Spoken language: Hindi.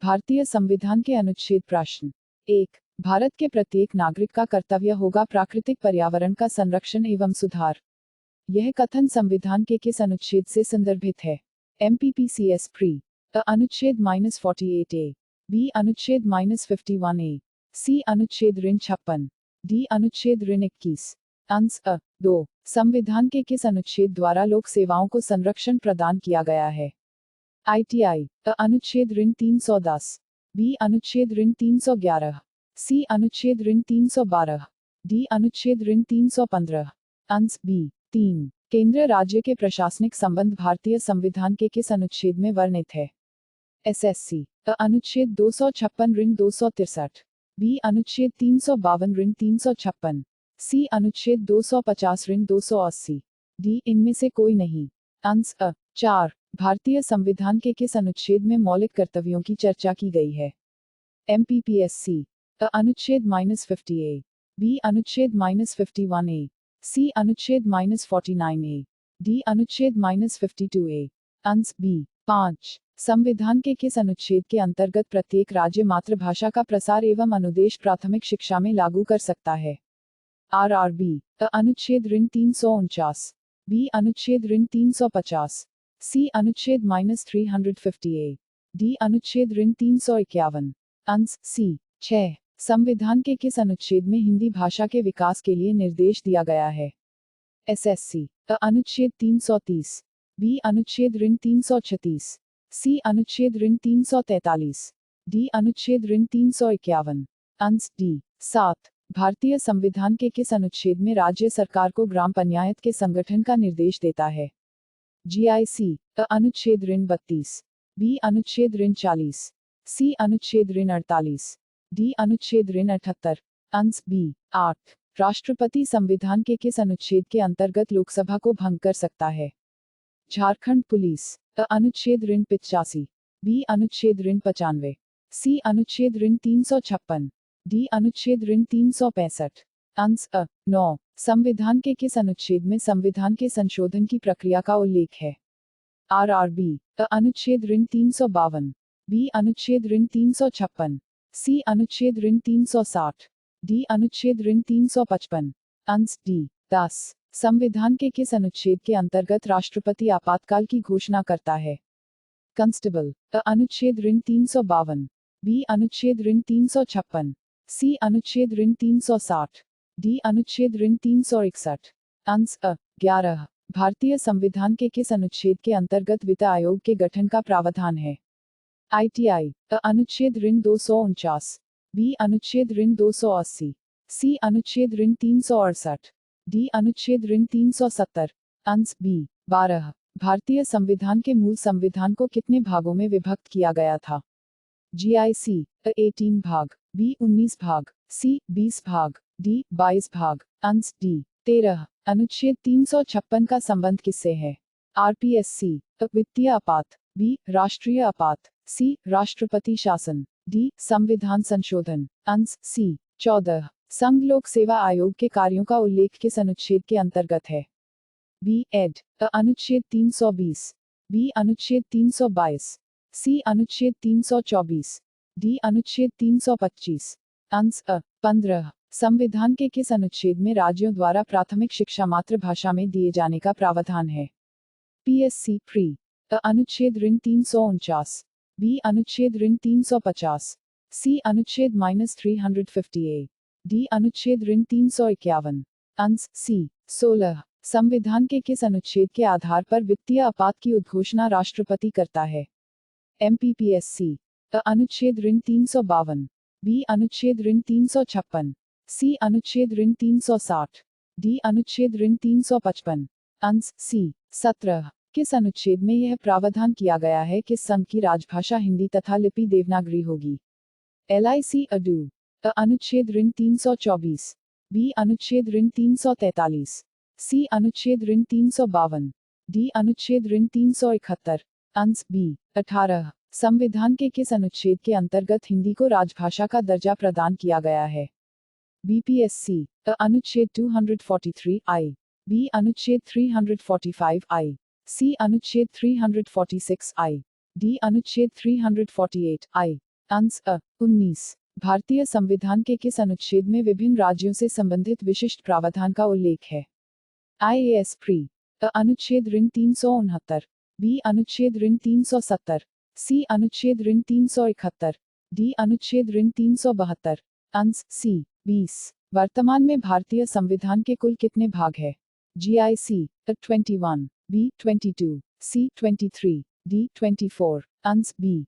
भारतीय संविधान के अनुच्छेद प्रश्न 1। भारत के प्रत्येक नागरिक का कर्तव्य होगा प्राकृतिक पर्यावरण का संरक्षण एवं सुधार। यह कथन संविधान के किस अनुच्छेद से संदर्भित है? MPPCS pre. अ अनुच्छेद -48A, बी अनुच्छेद -51A, सी अनुच्छेद ऋण 56, डी अनुच्छेद ऋण 21। आंसर 2। संविधान के किस अनुच्छेद द्वारा लोक सेवाओं को संरक्षण प्रदान किया गया है? ITI। अ अनुच्छेद ऋण 310, बी अनुच्छेद ऋण 311, सी अनुच्छेद ऋण 312, डी अनुच्छेद ऋण 315। Answer B 3। केंद्र राज्य के प्रशासनिक संबंध भारतीय संविधान के किस अनुच्छेद में वर्णित है? SSC। अ अनुच्छेद 256 ऋण 263, बी अनुच्छेद 352 ऋण 356, सी अनुच्छेद 250 ऋण 280, डी इनमें से कोई नहीं। आंसर 4। भारतीय संविधान के किस अनुच्छेद में मौलिक कर्तव्यों की चर्चा की गई है? MPPSC। अ अनुच्छेद -50A, बी अनुच्छेद -51A, सी अनुच्छेद -49A, डी अनुच्छेद -52A। Answer B 5। संविधान के किस अनुच्छेद के अंतर्गत प्रत्येक राज्य मातृभाषा का प्रसार एवं अनुदेश प्राथमिक शिक्षा में लागू कर सकता है? RRB। अ अनुच्छेद ऋण 349, बी अनुच्छेद ऋण 350, सी अनुच्छेद -350A, डी अनुच्छेद ऋण 351। Answer C 6। संविधान के किस अनुच्छेद में हिंदी भाषा के विकास के लिए निर्देश दिया गया है? SSC। अ अनुच्छेद 330, बी अनुच्छेद ऋण 336, सी अनुच्छेद ऋण 343, डी अनुच्छेद ऋण 351। Answer D 7। भारतीय संविधान के किस अनुच्छेद में राज्य सरकार को ग्राम पंचायत के संगठन का निर्देश देता है? GIC। अ अनुच्छेद ऋण 32, बी अनुच्छेद ऋण 40, सी अनुच्छेद ऋण 48, डी अनुच्छेद ऋण 78। Answer B 8। राष्ट्रपति संविधान के किस अनुच्छेद के अंतर्गत लोकसभा को भंग कर सकता है? झारखंड पुलिस। अ अनुच्छेद ऋण 85, बी अनुच्छेद ऋण 95, सी अनुच्छेद ऋण 356, डी अनुच्छेद ऋण 365। आंसर 9। संविधान के किस अनुच्छेद में संविधान के संशोधन की प्रक्रिया का उल्लेख है? RRB। अ अनुच्छेद ऋण 352, बी अनुच्छेद ऋण 356, सी अनुच्छेद ऋण 360, डी अनुच्छेद ऋण 355। Answer D 10। संविधान के किस अनुच्छेद के अंतर्गत राष्ट्रपति आपातकाल की घोषणा करता है? कांस्टेबल। अ अनुच्छेद ऋण 352, बी अनुच्छेद ऋण 356, सी अनुच्छेद ऋण 360, डी अनुच्छेद ऋण 361। आंसर 11। भारतीय संविधान के किस अनुच्छेद के अंतर्गत वित्त आयोग के गठन का प्रावधान है? ITI। अ अनुच्छेद ऋण 249, बी अनुच्छेद ऋण 280, सी अनुच्छेद ऋण 368, डी अनुच्छेद ऋण 370। Answer B 12। भारतीय संविधान के मूल संविधान को कितने भागों में विभक्त किया गया था? GIC। अ 18 भाग, बी 19 भाग, सी 20 भाग, डी 22 भाग। Answer D 13। अनुच्छेद 356 का संबंध किससे है? RPSC। अ वित्तीय आपात, बी राष्ट्रीय आपात, सी राष्ट्रपति शासन, डी संविधान संशोधन। Answer C 14। संघ लोक सेवा आयोग के कार्यों का उल्लेख किस अनुच्छेद के अंतर्गत है? B Ed. अ अनुच्छेद 320, बी अनुच्छेद 322, सी अनुच्छेद 324, डी अनुच्छेद 325। आंसर 15। संविधान के किस अनुच्छेद में राज्यों द्वारा प्राथमिक शिक्षा मातृभाषा में दिए जाने का प्रावधान है? PSC pre. अ अनुच्छेद ऋण 349, बी अनुच्छेद ऋण 350, सी अनुच्छेद -350A, डी अनुच्छेद ऋण 351। Answer C 16। संविधान के किस अनुच्छेद के आधार पर वित्तीय आपात की उद्घोषणा राष्ट्रपति करता है? MPPSC। अ अनुच्छेद ऋण 352, बी अनुच्छेद ऋण 356, सी अनुच्छेद ऋण 360, डी अनुच्छेद ऋण 355। Answer C 17। किस अनुच्छेद में यह प्रावधान किया गया है कि संघ की राजभाषा हिंदी तथा लिपि देवनागरी होगी? LIC ado. अ अनुच्छेद ऋण 324, बी अनुच्छेद ऋण 343, सी अनुच्छेद ऋण 352, डी अनुच्छेद ऋण 371। Answer B 18। संविधान के किस अनुच्छेद के अंतर्गत हिंदी को राजभाषा का दर्जा प्रदान किया गया है? BPSC। अ अनुच्छेद 243I, बी अनुच्छेद 345I, सी अनुच्छेद 346I, डी अनुच्छेद 348I। अंश अ 19 भारतीय संविधान के किस अनुच्छेद में विभिन्न राज्यों से संबंधित विशिष्ट प्रावधान का उल्लेख है? IAS प्री अ अनुच्छेद ऋण 369, बी अनुच्छेद ऋण 370, सी अनुच्छेद ऋण 371, डी अनुच्छेद ऋण 372, अंश सी 20 वर्तमान में भारतीय संविधान के कुल कितने भाग है? GIC 21, बी 22, सी 23, डी 24, अंश बी